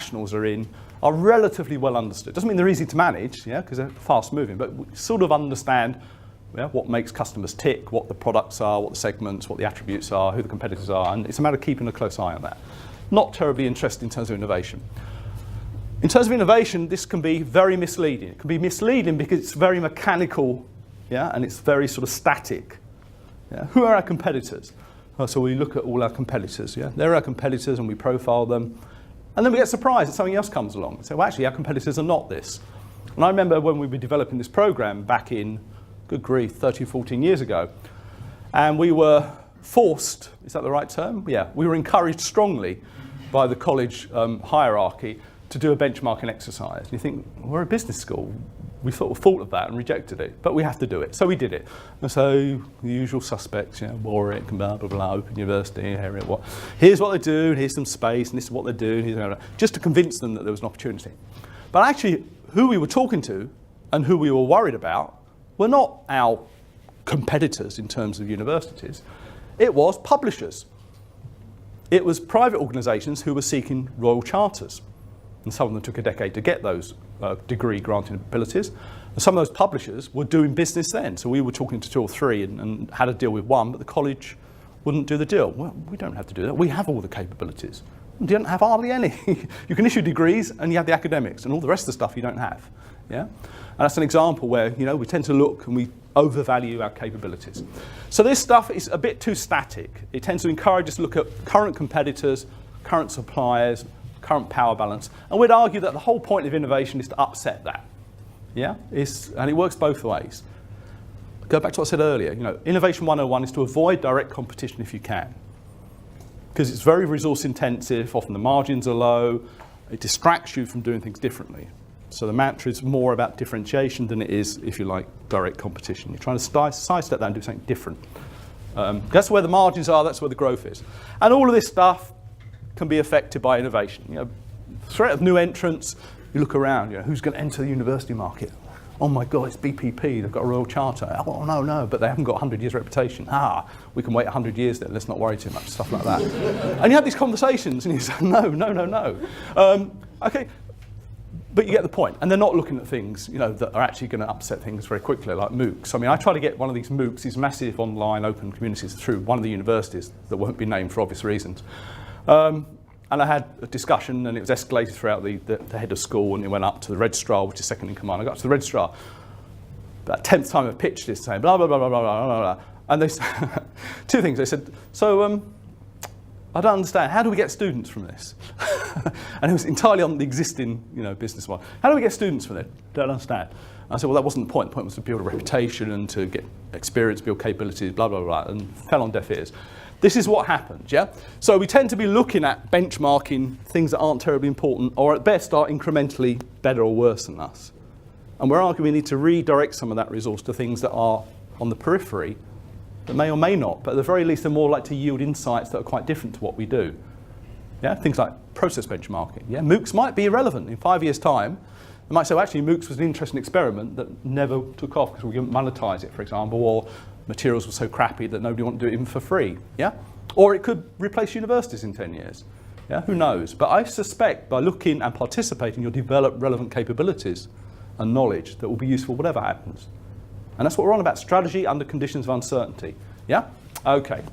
nationals are in are relatively well understood. Doesn't mean they're easy to manage, yeah, because they're fast moving, but we sort of understand what makes customers tick, what the products are, what the segments, what the attributes are, who the competitors are, and it's a matter of keeping a close eye on that. Not terribly interested in terms of innovation. In terms of innovation, this can be very misleading. It can be misleading because it's very mechanical, yeah, and it's very sort of static. Yeah? Who are our competitors? So we look at all our competitors, yeah? They're our competitors and we profile them. And then we get surprised that something else comes along and say, well, actually, our competitors are not this. And I remember when we were developing this program back in, good grief, 13, 14 years ago, and we were forced, is that the right term? Yeah, we were encouraged strongly by the college hierarchy to do a benchmarking exercise. And you think, we're a business school. We sort of thought of that and rejected it, but we have to do it. So we did it. And so the usual suspects, Warwick and blah, blah, blah, Open University, here's what they do, and here's some space, and this is what they're doing, just to convince them that there was an opportunity. But actually, who we were talking to and who we were worried about were not our competitors in terms of universities. It was publishers. It was private organisations who were seeking royal charters. And some of them took a decade to get those degree granting abilities. And some of those publishers were doing business then. So we were talking to two or three and had a deal with one, but the college wouldn't do the deal. Well, we don't have to do that. We have all the capabilities. You don't have hardly any. You can issue degrees and you have the academics, and all the rest of the stuff you don't have. Yeah? And that's an example where we tend to look and we overvalue our capabilities. So this stuff is a bit too static. It tends to encourage us to look at current competitors, current suppliers, current power balance, and we'd argue that the whole point of innovation is to upset that. Yeah? And it works both ways. Go back to what I said earlier. Innovation 101 is to avoid direct competition if you can. Because it's very resource intensive, often the margins are low, it distracts you from doing things differently. So the mantra is more about differentiation than it is, if you like, direct competition. You're trying to sidestep that and do something different. That's where the margins are, that's where the growth is. And all of this stuff can be affected by innovation. Threat of new entrants, you look around, who's going to enter the university market? Oh my God, it's BPP, they've got a royal charter. Oh no, but they haven't got 100 years reputation. We can wait 100 years then, let's not worry too much, stuff like that. And you have these conversations and you say, no. Okay, but you get the point. And they're not looking at things, that are actually going to upset things very quickly, like MOOCs. I mean, I try to get one of these MOOCs, these massive online open communities, through one of the universities that won't be named for obvious reasons. And I had a discussion, and it was escalated throughout the head of school, and it went up to the registrar, which is second in command. I got to the registrar, about 10th time I pitched this, saying blah, blah, blah, blah, blah, blah, blah. And they said, two things. They said, so I don't understand, how do we get students from this? And it was entirely on the existing business model. How do we get students from it? Don't understand. And I said, well, that wasn't the point. The point was to build a reputation and to get experience, build capabilities, blah, blah, blah, and fell on deaf ears. This is what happened, yeah? So we tend to be looking at benchmarking things that aren't terribly important, or at best are incrementally better or worse than us. And we're arguing we need to redirect some of that resource to things that are on the periphery, that may or may not, but at the very least they're more likely to yield insights that are quite different to what we do. Yeah, things like process benchmarking. Yeah, MOOCs might be irrelevant in 5 years' time. They might say, well, actually, MOOCs was an interesting experiment that never took off because we didn't monetize it, for example, or materials were so crappy that nobody wanted to do it even for free. Yeah? Or it could replace universities in 10 years. Yeah? Who knows? But I suspect by looking and participating, you'll develop relevant capabilities and knowledge that will be useful whatever happens. And that's what we're on about, strategy under conditions of uncertainty. Yeah? Okay.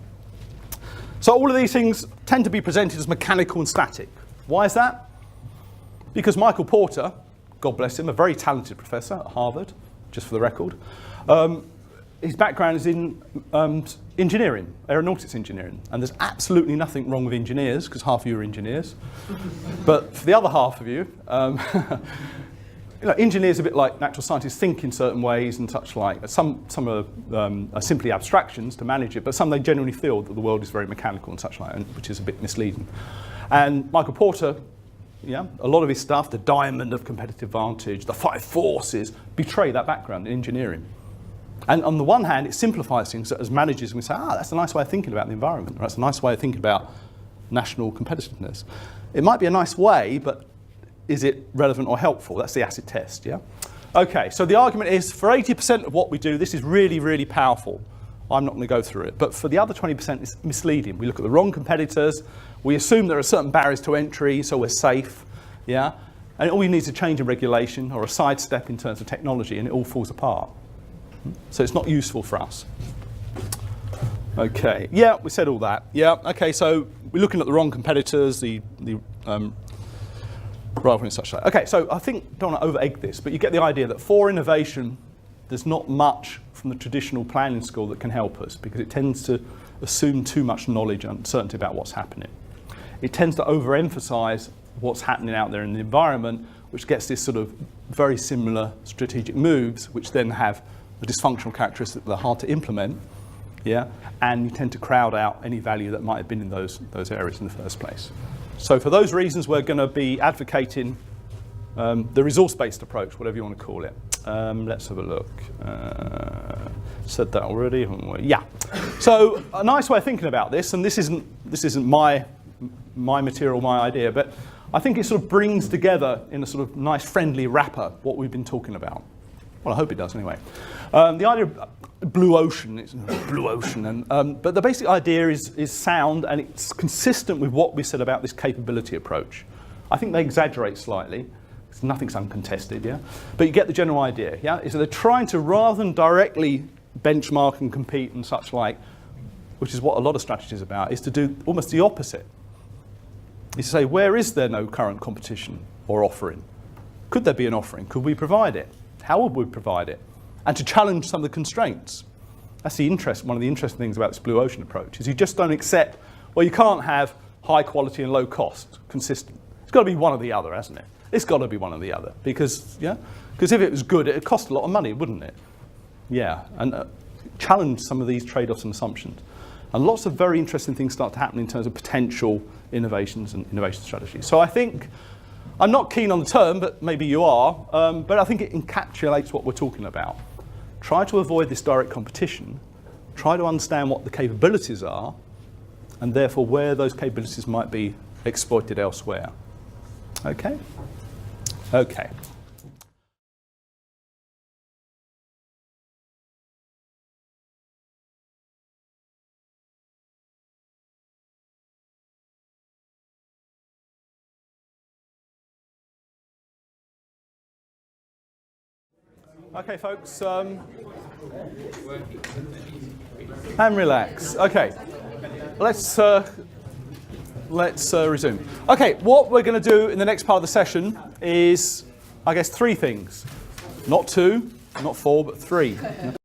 So all of these things tend to be presented as mechanical and static. Why is that? Because Michael Porter, God bless him, a very talented professor at Harvard, just for the record, his background is in engineering, aeronautics engineering. And there's absolutely nothing wrong with engineers, because half of you are engineers. But for the other half of you, engineers are a bit like natural scientists, think in certain ways and such like. Some are simply abstractions to manage it, but some they genuinely feel that the world is very mechanical and such like, which is a bit misleading. And Michael Porter, a lot of his stuff, the diamond of competitive advantage, the 5 forces, betray that background in engineering. And on the one hand, it simplifies things as managers. We say, that's a nice way of thinking about the environment, or that's a nice way of thinking about national competitiveness. It might be a nice way, but is it relevant or helpful? That's the acid test, yeah? Okay, so the argument is for 80% of what we do, this is really, really powerful. I'm not going to go through it. But for the other 20%, it's misleading. We look at the wrong competitors. We assume there are certain barriers to entry, so we're safe. yeah? And all you need is a change in regulation or a sidestep in terms of technology, and it all falls apart. So it's not useful for us. Okay, yeah, we said all that. Yeah, okay, so we're looking at the wrong competitors, rather than such like. Okay, so I think, don't want to over-egg this, but you get the idea that for innovation, there's not much from the traditional planning school that can help us, because it tends to assume too much knowledge and uncertainty about what's happening. It tends to overemphasize what's happening out there in the environment, which gets this sort of very similar strategic moves, which then have a dysfunctional characteristic that are hard to implement, yeah, and you tend to crowd out any value that might have been in those areas in the first place. So for those reasons, we're going to be advocating the resource-based approach, whatever you want to call it. Let's have a look. Said that already, haven't we? Yeah. So a nice way of thinking about this, and this isn't my material, my idea, but I think it sort of brings together in a sort of nice, friendly wrapper what we've been talking about. Well, I hope it does anyway. The idea of blue ocean, it's blue ocean, and but the basic idea is sound, and it's consistent with what we said about this capability approach. I think they exaggerate slightly. Nothing's uncontested, yeah? But you get the general idea, yeah? Is that they're trying to, rather than directly benchmark and compete and such like, which is what a lot of strategy is about, is to do almost the opposite. Is to say, where is there no current competition or offering? Could there be an offering? Could we provide it? How would we provide it? And to challenge some of the constraints. That's one of the interesting things about this blue ocean approach, is you just don't accept, well, you can't have high quality and low cost, consistent. It's got to be one or the other, hasn't it? It's got to be one or the other, because if it was good, it'd cost a lot of money, wouldn't it? Yeah, and challenge some of these trade-offs and assumptions. And lots of very interesting things start to happen in terms of potential innovations and innovation strategies. So I think, I'm not keen on the term, but maybe you are, but I think it encapsulates what we're talking about. Try to avoid this direct competition, try to understand what the capabilities are, and therefore where those capabilities might be exploited elsewhere. Okay? Okay. Okay, folks, and relax. Okay, let's resume. Okay, what we're going to do in the next part of the session is, I guess, 3 things. Not 2, not 4, but 3.